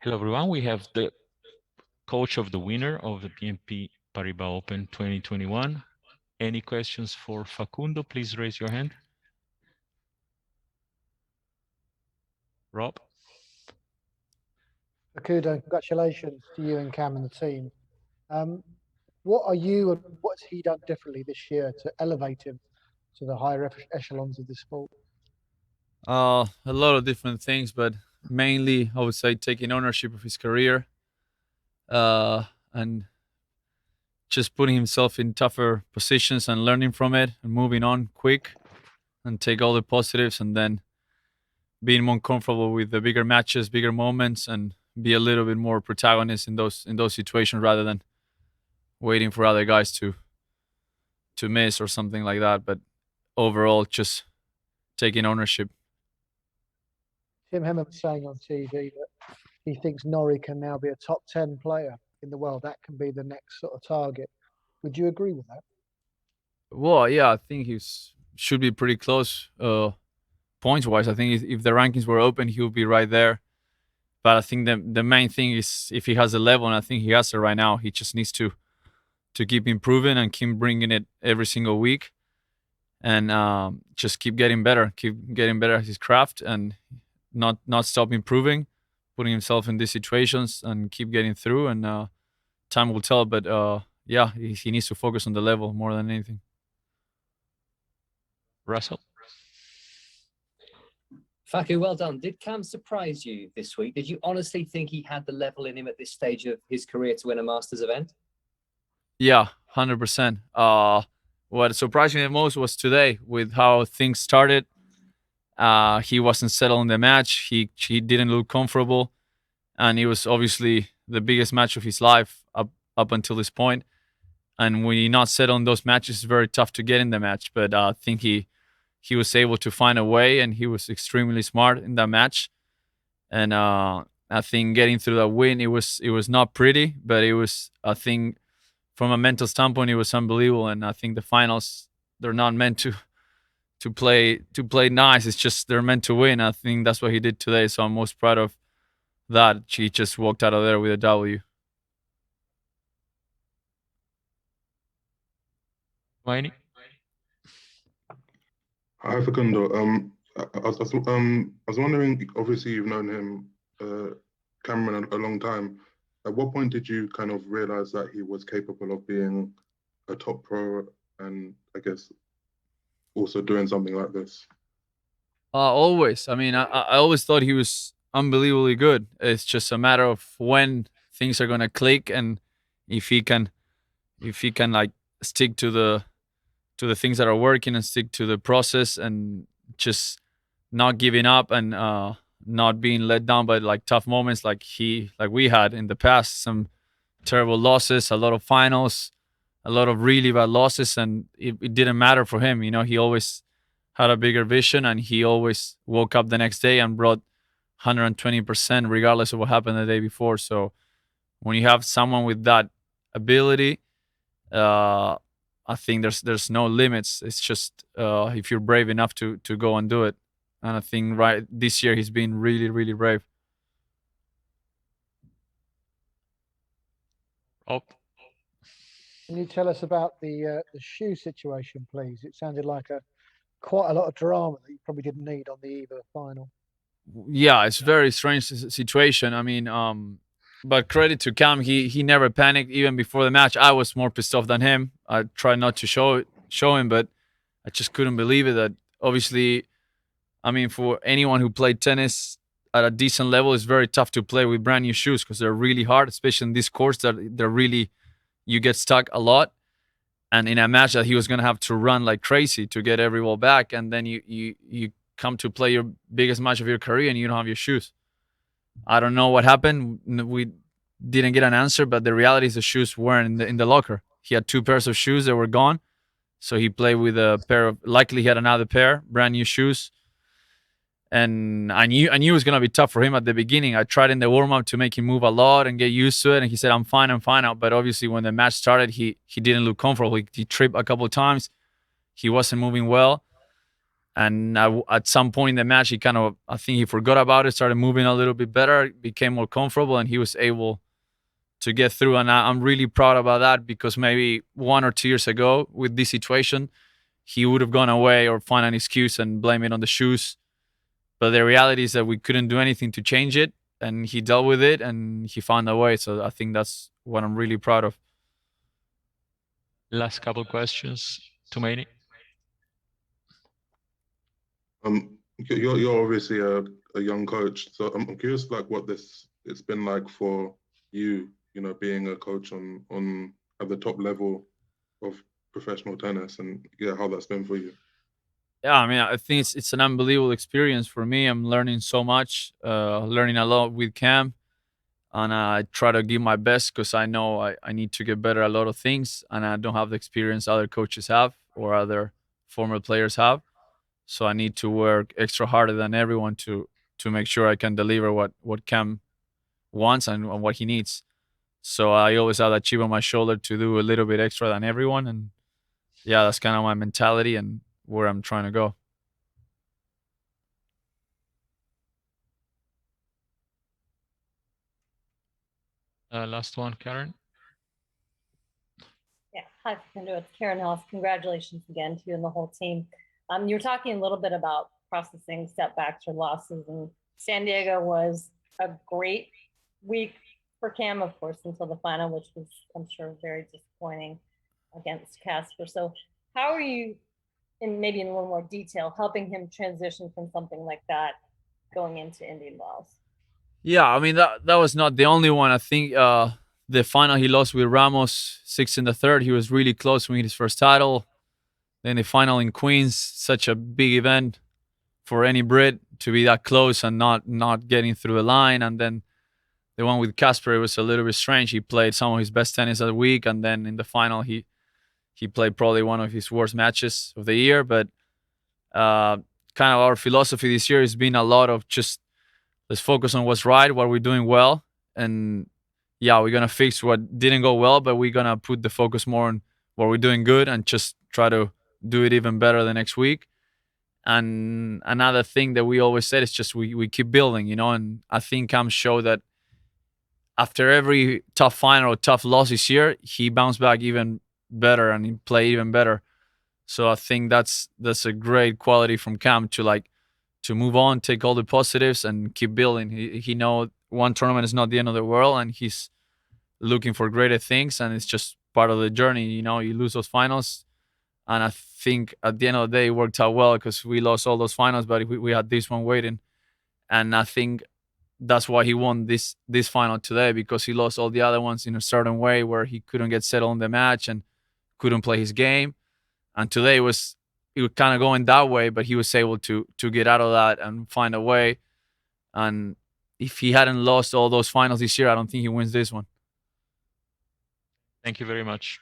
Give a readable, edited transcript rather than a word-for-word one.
Hello, everyone. We have the coach of the winner of the BNP Paribas Open 2021. Any questions for Facundo? Please raise your hand. Rob? Facundo, congratulations to you and Cam and the team. Um, what are you and what's he done differently this year to elevate him to the higher echelons of the sport? A lot of different things, but mainly I would say taking ownership of his career, and just putting himself in tougher positions and learning from it and moving on quick and take all the positives and then being more comfortable with the bigger matches, bigger moments, and be a little bit more protagonist in those situations rather than waiting for other guys to miss or something like that. But overall, just taking ownership. Tim Hemmett was saying on TV that he thinks Norrie can now be a top 10 player in the world. That can be the next sort of target. Would you agree with that? Well, yeah, I think he's should be pretty close points wise. I think if the rankings were open, he would be right there. But I think the main thing is if he has a level, and I think he has it right now. He just needs to keep improving and keep bringing it every single week, and just keep getting better at his craft, and not stop improving, putting himself in these situations, and keep getting through. And time will tell. But yeah, he needs to focus on the level more than anything. Russell? Faku, well done. Did Cam surprise you this week? Did you honestly think he had the level in him at this stage of his career to win a Masters event? Yeah, 100%. What surprised me the most was today with how things started. He wasn't settled in the match. He didn't look comfortable, and it was obviously the biggest match of his life up until this point. And when you're not settled in those matches, it's very tough to get in the match. But I think he was able to find a way, and he was extremely smart in that match. And I think getting through that win, it was not pretty, but it was, I think, from a mental standpoint, it was unbelievable. And I think the finals, they're not meant to play nice. It's just they're meant to win. I think that's what he did today. So I'm most proud of that. He just walked out of there with a W. Miney? Hi, Facundo. I was wondering. Obviously, you've known him, Cameron, a long time. At what point did you kind of realize that he was capable of being a top pro, and I guess also doing something like this? Always. I mean, I always thought he was unbelievably good. It's just a matter of when things are gonna click, and if he can, if he can like stick to the things that are working and stick to the process and just not giving up and not being let down by like tough moments like we had in the past. Some terrible losses, a lot of finals, a lot of really bad losses, and it didn't matter for him. You know, he always had a bigger vision, and he always woke up the next day and brought 120% regardless of what happened the day before. So when you have someone with that ability, uh, I think there's no limits. It's just if you're brave enough to go and do it. And I think right this year he's been really brave. Rob? Can you tell us about the shoe situation, please? It sounded like quite a lot of drama that you probably didn't need on the eve of the final. Yeah, it's very strange situation. I mean, but credit to Cam, he never panicked even before the match. I was more pissed off than him. I tried not to show him, but I just couldn't believe it. That obviously, I mean, for anyone who played tennis at a decent level, it's very tough to play with brand new shoes because they're really hard, especially in this course that they're really you get stuck a lot. And in a match that he was gonna have to run like crazy to get every ball back, and then you come to play your biggest match of your career and you don't have your shoes. I don't know what happened. We didn't get an answer, but the reality is the shoes weren't in the locker. He had two pairs of shoes that were gone, so he played with a pair of. Likely, he had another pair, brand new shoes. And I knew it was gonna be tough for him at the beginning. I tried in the warm up to make him move a lot and get used to it, and he said, I'm fine out." But obviously, when the match started, he didn't look comfortable. He tripped a couple of times. He wasn't moving well, And at some point in the match, I think he forgot about it, started moving a little bit better, became more comfortable, and he was able to get through. And I'm really proud about that, because maybe 1 or 2 years ago with this situation, he would have gone away or find an excuse and blame it on the shoes. But the reality is that we couldn't do anything to change it, and he dealt with it and he found a way. So I think that's what I'm really proud of. Last couple questions. Too many. You're obviously a young coach, so I'm curious, like, what it's been like for you, being a coach on at the top level of professional tennis, and how that's been for you. Yeah, I mean, I think it's an unbelievable experience for me. I'm learning so much, learning a lot with Cam, and I try to give my best, because I know I need to get better at a lot of things, and I don't have the experience other coaches have or other former players have. So I need to work extra harder than everyone to make sure I can deliver what Cam wants and what he needs. So I always have that chip on my shoulder to do a little bit extra than everyone, and yeah, that's kind of my mentality and where I'm trying to go. Last one, Karen. Yeah, hi, Facundo. It's Karen Hoff. Congratulations again to you and the whole team. You were talking a little bit about processing setbacks or losses, and San Diego was a great week for Cam, of course, until the final, which was, I'm sure, very disappointing against Casper. So, how are you, maybe in a little more detail, helping him transition from something like that going into Indian Wells? Yeah, I mean that was not the only one. I think the final he lost with Ramos 6 in the third. He was really close to winning his first title. Then the final in Queens, such a big event for any Brit to be that close and not getting through the line. And then the one with Casper, it was a little bit strange. He played some of his best tennis of the week, and then in the final he played probably one of his worst matches of the year. But kind of our philosophy this year has been a lot of just, let's focus on what's right, what we're doing well, and yeah, we're gonna fix what didn't go well, but we're gonna put the focus more on what we're doing good and just try to do it even better the next week. And another thing that we always said is just we keep building, and I think Cam showed that after every tough final or tough loss this year, he bounced back even better and he played even better. So I think that's a great quality from Cam to move on, take all the positives, and keep building. He know one tournament is not the end of the world, and he's looking for greater things, and it's just part of the journey. You lose those finals, and I think at the end of the day, it worked out well, because we lost all those finals, but we had this one waiting, and I think that's why he won this final today, because he lost all the other ones in a certain way where he couldn't get settled in the match and couldn't play his game. And today it was kind of going that way, but he was able to get out of that and find a way. And if he hadn't lost all those finals this year, I don't think he wins this one. Thank you very much.